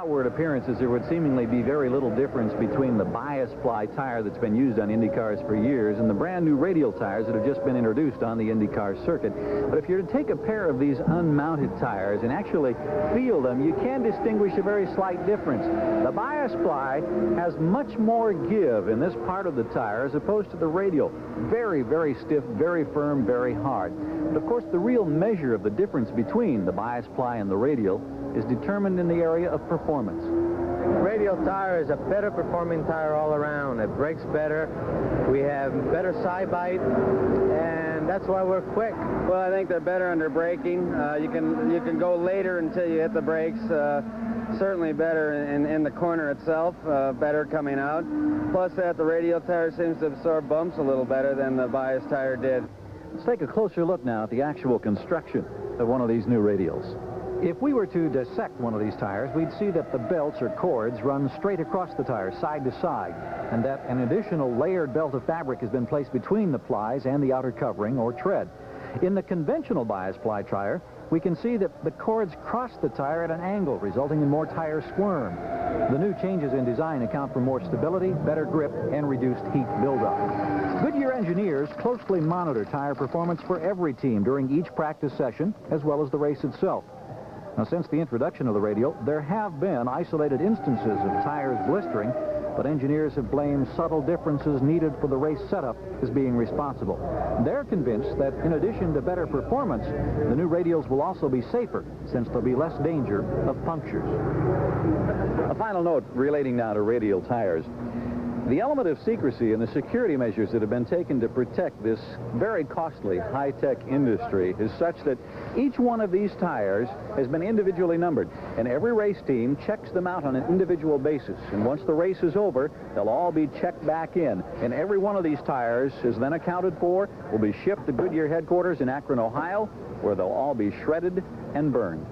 outward appearances, there would seemingly be very little difference between the bias-ply tire that's been used on Indy cars for years and the brand new Radial tires that have just been introduced on the IndyCar circuit. But if you're to take a pair of these unmounted tires and actually feel them, you can distinguish a very slight difference. The bias-ply has much more give in this part of the tire as opposed to the Radial. Very, very stiff, very firm, very hard. But of course, the real measure of the difference between the bias-ply and the Radial is determined in the area of performance. Radial tire is a better performing tire all around. It brakes better. We have better side bite, and that's why we're quick. Well, I think they're better under braking. You can go later until you hit the brakes. Certainly better in the corner itself, better coming out. Plus that the Radial tire seems to absorb bumps a little better than the bias tire did. Let's take a closer look now at the actual construction of one of these new Radials. If we were to dissect one of these tires, we'd see that the belts or cords run straight across the tire, side to side, and that an additional layered belt of fabric has been placed between the plies and the outer covering or tread. In the conventional bias-ply tire, we can see that the cords cross the tire at an angle, resulting in more tire squirm. The new changes in design account for more stability, better grip, and reduced heat buildup. Goodyear engineers closely monitor tire performance for every team during each practice session, as well as the race itself. Now, since the introduction of the Radial, there have been isolated instances of tires blistering, but engineers have blamed subtle differences needed for the race setup as being responsible. They're convinced that in addition to better performance, the new Radials will also be safer, since there'll be less danger of punctures. A final note relating now to Radial tires. The element of secrecy and the security measures that have been taken to protect this very costly high-tech industry is such that each one of these tires has been individually numbered, and every race team checks them out on an individual basis. And once the race is over, they'll all be checked back in. And every one of these tires is then accounted for, will be shipped to Goodyear headquarters in Akron, Ohio, where they'll all be shredded and burned.